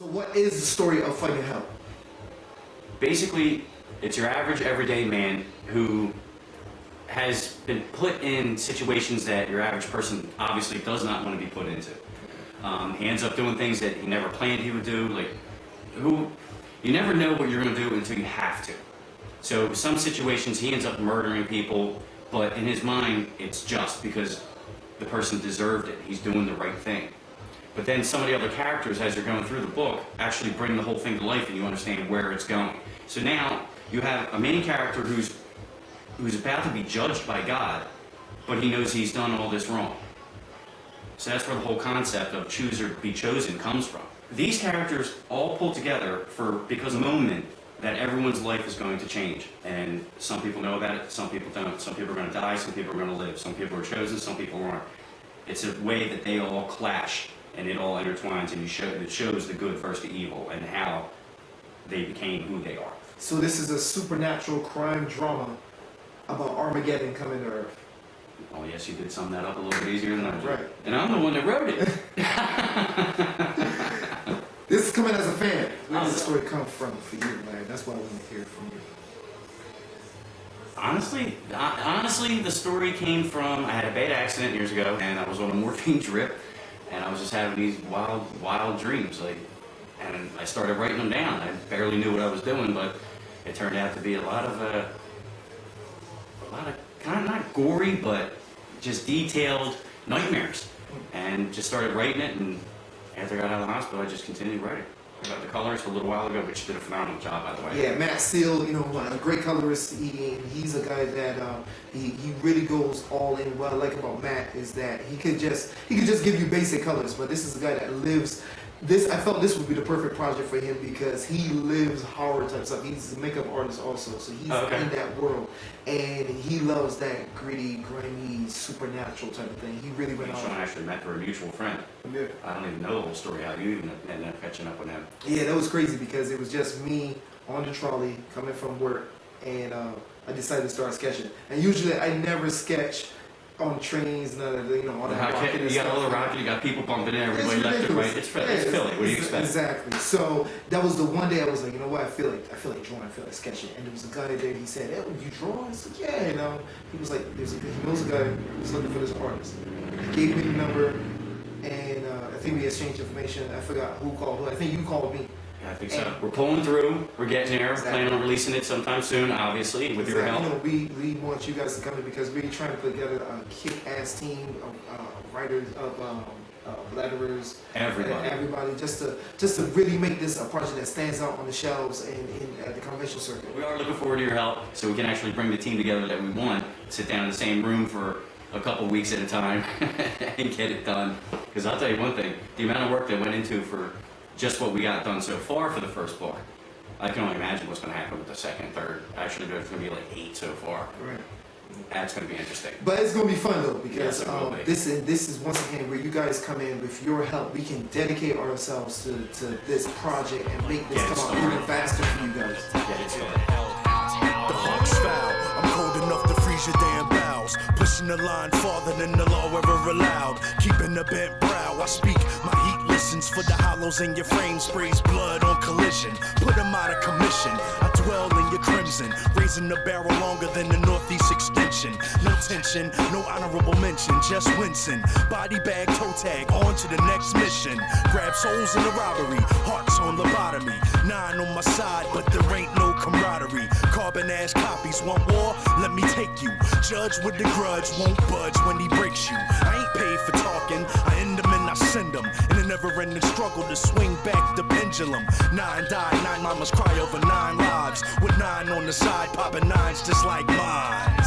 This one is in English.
So what is the story of Fighting Hell? Basically, it's your average everyday man who has been put in situations that your average person obviously does not want to be put into. He ends up doing things that he never planned he would do. You never know what you're going to do until you have to. So some situations he ends up murdering people, but in his mind it's just because the person deserved it. He's doing the right thing. But then some of the other characters, as you're going through the book, actually bring the whole thing to life and you understand where it's going. So now you have a main character who's about to be judged by God, but he knows he's done all this wrong. So that's where the whole concept of choose or be chosen comes from. These characters all pull together because of the moment that everyone's life is going to change. And some people know about it, some people don't. Some people are going to die, some people are going to live. Some people are chosen, some people aren't. It's a way that they all clash and it all intertwines, and it shows the good versus the evil and how they became who they are. So this is a supernatural crime drama about Armageddon coming to Earth. Oh yes, you did sum that up a little bit easier than I did. Right. And I'm the one that wrote it. This is coming as a fan. Where does the story come from for you, man? That's what I want to hear from you. Honestly, the story came from, I had a bad accident years ago, and I was on a morphine drip, and I was just having these wild dreams, and I started writing them down. I barely knew what I was doing, but it turned out to be a lot of kind of not gory, but just detailed nightmares, and just started writing it. And after I got out of the hospital, I just continued writing. I got the colorist a little while ago, which did a phenomenal job, by the way. Yeah, Matt Steele, a great colorist. He's a guy that he really goes all in. What I like about Matt is that he could just give you basic colors, but this is a guy that lives. I felt this would be the perfect project for him because he lives horror type stuff. He's a makeup artist also, so he's in that world, and he loves that gritty, grimy, supernatural type of thing. He really went on. Shawn actually met through a mutual friend. Yeah. I don't even know the whole story how you even ended up catching up with him. Yeah, that was crazy because it was just me on the trolley coming from work, and I decided to start sketching. And usually I never sketch on trains, all that rocket. You got all the rocket, you got people bumping in, everybody left and right. It's Philly. What do you expect? Exactly. So that was the one day I was like, you know what? I feel like drawing. I feel like sketching. And there was a guy there. He said, "Hey, you draw?" I said, "Yeah." He was like, he knows a guy who's looking for this artist. He gave me the number, and I think we exchanged information. I forgot who called who. I think you called me. Yeah, I think so. We're pulling through. We're getting there. Exactly. Planning on releasing it sometime soon, obviously, with your help. We want you guys to come in because we're trying to put together a kick-ass team of writers, of letterers, everybody, just to really make this a project that stands out on the shelves and at the convention circuit. We are looking forward to your help, so we can actually bring the team together that we want, sit down in the same room for a couple weeks at a time, and get it done. Because I'll tell you one thing: the amount of work that went into for just what we got done so far for the first book, I can only imagine what's going to happen with the second and third. Actually, there's going to be like 8 so far. Right. That's going to be interesting. But it's going to be fun though because yes, this is once again where you guys come in with your help. We can dedicate ourselves to this project and make this come out even faster for you guys. Get it started. The Hawks foul. I'm cold enough to freeze your damn bowels. Pushing the line farther than the law ever allowed. Keeping a bent brow. I speak, my heat listens for the hollows in your frame. Sprays blood on collision. Put them out of commission. I dwell in your crimson. Raising the barrel longer than the northeast extension. No tension, no honorable mention. Just wincing. Body bag, toe tag. On to the next mission. Grab souls in the robbery. Hearts on lobotomy. 9 on my side, but there ain't no camaraderie. Carbon ash copies. Want war? Let me take you. Judge with the grudge. Won't budge when he breaks you. I ain't paid for talking. I end them and I send them. In a never-ending struggle to swing back the pendulum. 9 died, 9 mamas cry over 9 lives. With 9 on the side, popping 9s just like mine.